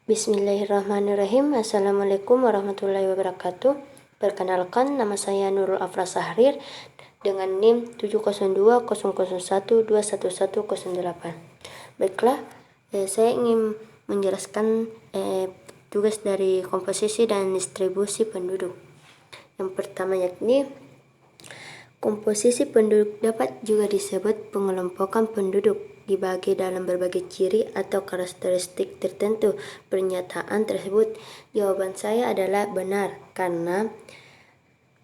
Bismillahirrahmanirrahim. Assalamualaikum warahmatullahi wabarakatuh. Perkenalkan, nama saya Nurul Afra Sahrir dengan NIM 70200121108. Baiklah, saya ingin menjelaskan tugas dari komposisi dan distribusi penduduk. Yang pertama yakni komposisi penduduk dapat juga disebut pengelompokan penduduk, dibagi dalam berbagai ciri atau karakteristik tertentu. Pernyataan tersebut, jawaban saya adalah benar, karena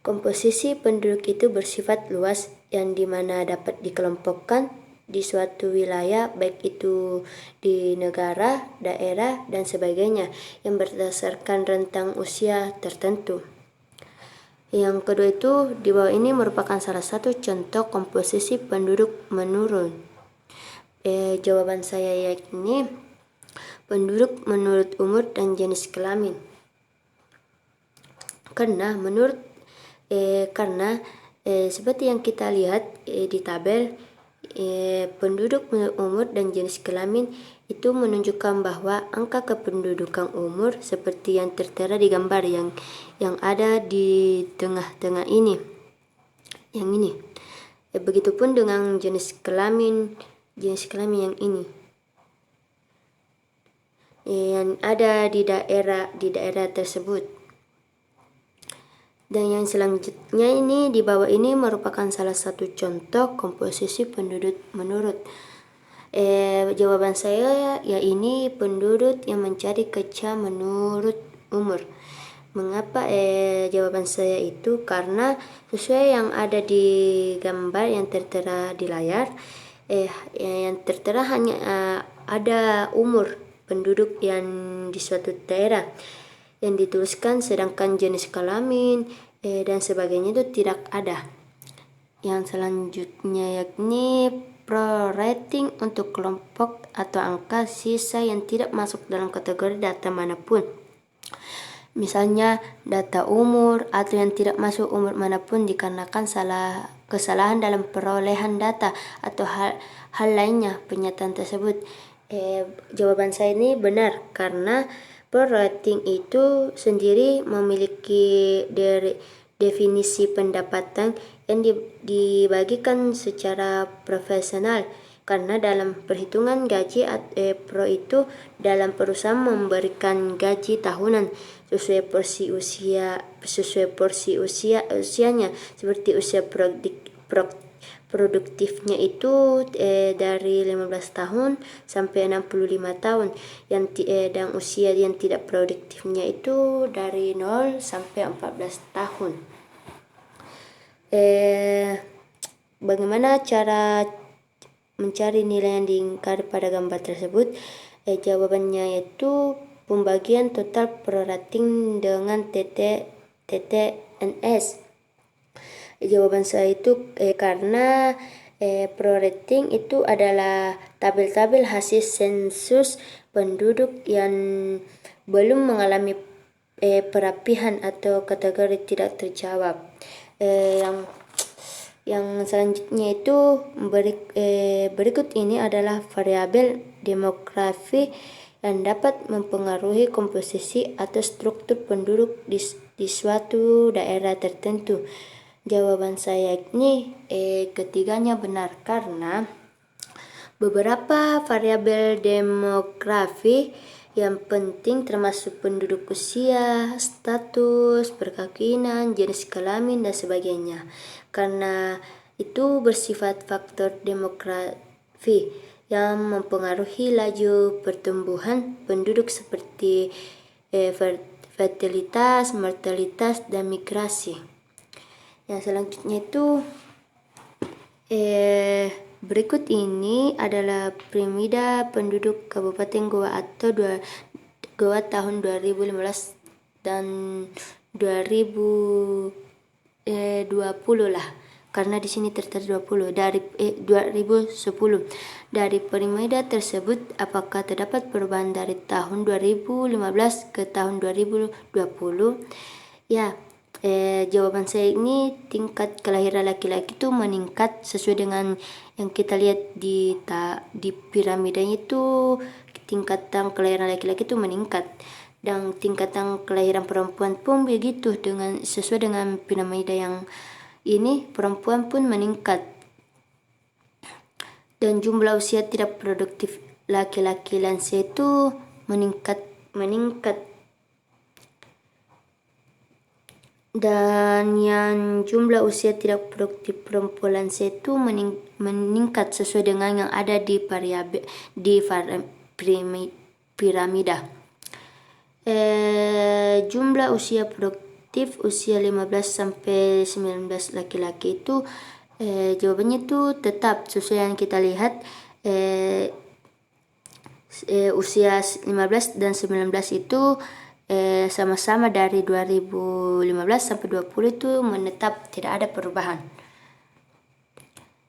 komposisi penduduk itu bersifat luas yang dimana dapat dikelompokkan di suatu wilayah, baik itu di negara, daerah, dan sebagainya, yang berdasarkan rentang usia tertentu. Yang kedua itu, di bawah ini merupakan salah satu contoh komposisi penduduk menurun. Jawaban saya yakni penduduk menurut umur dan jenis kelamin. Karena seperti yang kita lihat di tabel, penduduk menurut umur dan jenis kelamin itu menunjukkan bahwa angka kependudukan umur seperti yang tertera di gambar yang ada di tengah-tengah ini. Yang ini. Begitupun dengan jenis kelamin yang ini. Yang ada di daerah tersebut. Dan yang selanjutnya ini di bawah ini merupakan salah satu contoh komposisi penduduk menurut. Jawaban saya ya ini penduduk yang mencari kerja menurut umur. Mengapa jawaban saya itu? Karena sesuai yang ada di gambar yang tertera di layar, yang tertera hanya ada umur penduduk yang di suatu daerah yang dituliskan, sedangkan jenis kelamin dan sebagainya itu tidak ada. Yang selanjutnya yakni prorating untuk kelompok atau angka sisa yang tidak masuk dalam kategori data manapun. Misalnya data umur atau yang tidak masuk umur manapun dikarenakan kesalahan dalam perolehan data atau hal lainnya. Pernyataan tersebut, jawaban saya ini benar, karena prorating itu sendiri memiliki definisi pendapatan yang dibagikan secara profesional, karena dalam perhitungan gaji pro itu dalam perusahaan memberikan gaji tahunan sesuai porsi usianya, seperti usia produktifnya itu dari 15 tahun sampai 65 tahun, dan usia yang tidak produktifnya itu dari 0 sampai 14 tahun. Bagaimana cara mencari nilai yang diingkari pada gambar tersebut? Jawabannya yaitu pembagian total prorating dengan TTNS. Jawaban saya itu karena prorating itu adalah tabel-tabel hasil sensus penduduk yang belum mengalami perapihan atau kategori tidak terjawab. Yang selanjutnya itu berikut ini adalah variabel demografi yang dapat mempengaruhi komposisi atau struktur penduduk di suatu daerah tertentu. Jawaban saya ini ketiganya benar, karena beberapa variabel demografi yang penting termasuk penduduk usia, status, perkawinan, jenis kelamin, dan sebagainya. Karena itu bersifat faktor demografi yang mempengaruhi laju pertumbuhan penduduk seperti fertilitas, mortalitas, dan migrasi. Yang selanjutnya itu berikut ini adalah piramida penduduk Kabupaten Goa atau Goa tahun 2015 dan 2020 lah, karena di sini tertera 20 dari 2010. Dari piramida tersebut, apakah terdapat perubahan dari tahun 2015 ke tahun 2020? Ya, jawaban saya ini tingkat kelahiran laki-laki itu meningkat sesuai dengan yang kita lihat di piramidanya itu tingkatan kelahiran laki-laki itu meningkat, dan tingkatan kelahiran perempuan pun begitu, sesuai dengan piramida yang ini perempuan pun meningkat. Dan jumlah usia tidak produktif laki-laki lansia itu meningkat. Dan yang jumlah usia tidak produktif perempuan lansia itu meningkat sesuai dengan yang ada di piramida. Jumlah usia produktif usia 15 sampai 19 laki-laki itu jawabannya itu tetap sesuai yang kita lihat, usia 15 dan 19 itu sama-sama dari 2015 sampai 20 itu menetap, tidak ada perubahan.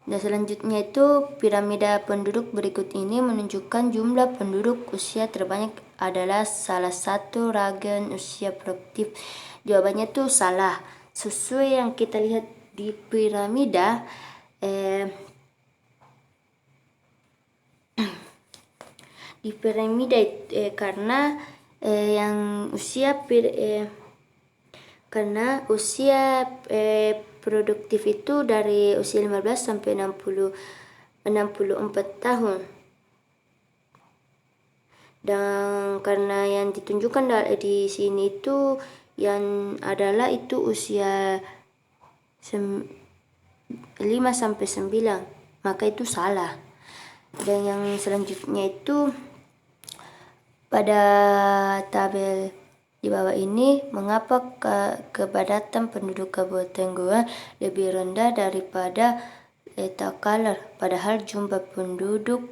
Dan selanjutnya itu piramida penduduk berikut ini menunjukkan jumlah penduduk usia terbanyak adalah salah satu rangkaian usia produktif. Jawabannya itu salah. Sesuai yang kita lihat di piramida, karena yang usia karena usia produktif itu dari usia 15 sampai 64 tahun. Dan karena yang ditunjukkan di sini itu yang adalah itu usia 5 sampai 9, maka itu salah. Dan yang selanjutnya itu pada tabel di bawah ini, mengapa kepadatan penduduk Kabupaten Goa lebih rendah daripada Takalar, padahal jumlah penduduk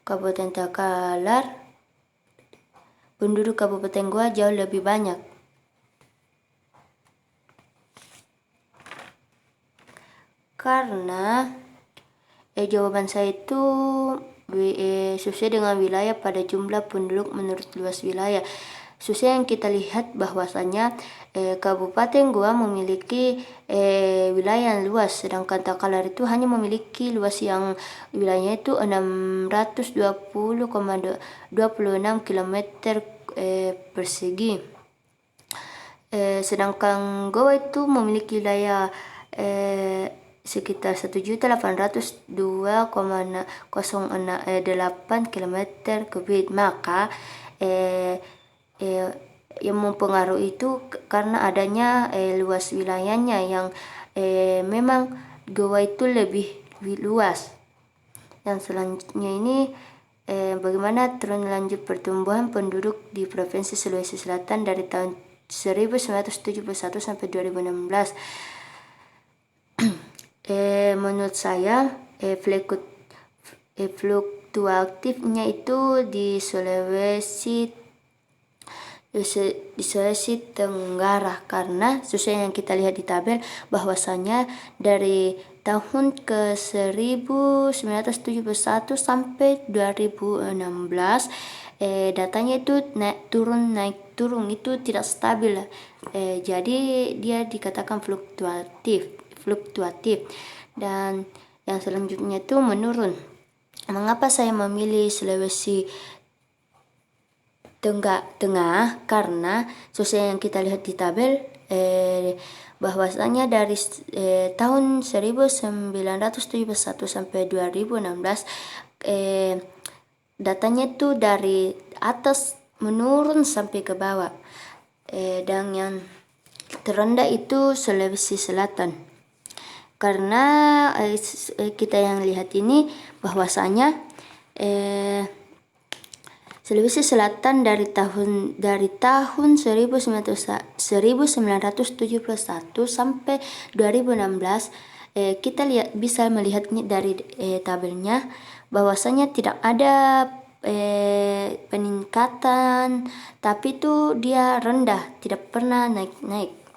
Kabupaten Goa jauh lebih banyak. Karena jawaban saya itu sesuai dengan wilayah pada jumlah penduduk menurut luas wilayah. Sesuai yang kita lihat bahwasanya Kabupaten Goa memiliki wilayah yang luas, sedangkan Takalar itu hanya memiliki luas yang wilayahnya itu 620,26 km persegi. Sedangkan Goa itu memiliki wilayah sekitar 1.802,008 km kubik. Maka yang mempengaruhi itu karena adanya luas wilayahnya yang memang Goa itu lebih luas. Yang selanjutnya ini bagaimana tren lanjut pertumbuhan penduduk di Provinsi Sulawesi Selatan dari tahun 1971 sampai 2016. Menurut saya fluktuatifnya itu di Sulawesi Tenggara, karena sesuai yang kita lihat di tabel bahwasanya dari tahun ke 1971 sampai 2016 datanya itu naik turun itu tidak stabil. Jadi dia dikatakan fluktuatif. Dan yang selanjutnya itu menurun. Mengapa saya memilih Sulawesi Tengah? Karena sesuai yang kita lihat di tabel bahwasanya dari tahun 1971 sampai 2016 datanya itu dari atas menurun sampai ke bawah. Dan yang terendah itu Sulawesi Selatan. Karena kita yang lihat ini bahwasanya Sulawesi Selatan dari tahun 1971 sampai 2016 kita bisa melihatnya dari tabelnya bahwasanya tidak ada peningkatan, tapi itu dia rendah, tidak pernah naik.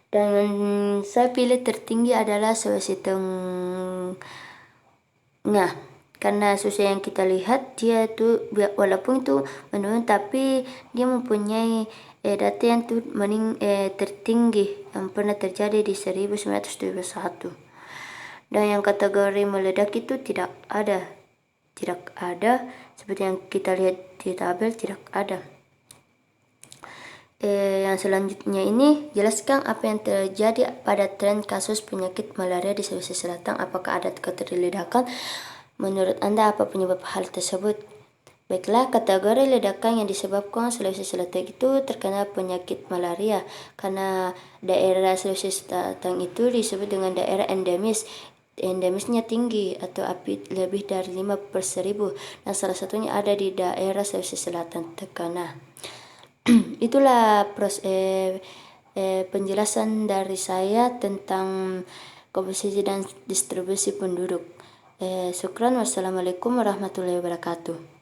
Dan saya pilih tertinggi adalah Sulawesi Tengah, karena sesuai yang kita lihat dia itu walaupun itu menurun, tapi dia mempunyai data yang tertinggi yang pernah terjadi di 1971. Dan yang kategori meledak itu tidak ada. tidak ada. Seperti yang kita lihat di tabel, tidak ada. Yang selanjutnya ini, jelaskan apa yang terjadi pada tren kasus penyakit malaria di Sulawesi Selatan. Apakah ada keterledakan? Menurut Anda apa penyebab hal tersebut? Baiklah, kategori ledakan yang disebabkan Sulawesi Selatan itu terkena penyakit malaria karena daerah Sulawesi Selatan itu disebut dengan daerah endemis. Endemisnya tinggi atau api lebih dari 5/1000, dan salah satunya ada di daerah Sulawesi Selatan terkena. Itulah penjelasan dari saya tentang komposisi dan distribusi penduduk. Syukran, wassalamualaikum warahmatullahi wabarakatuh.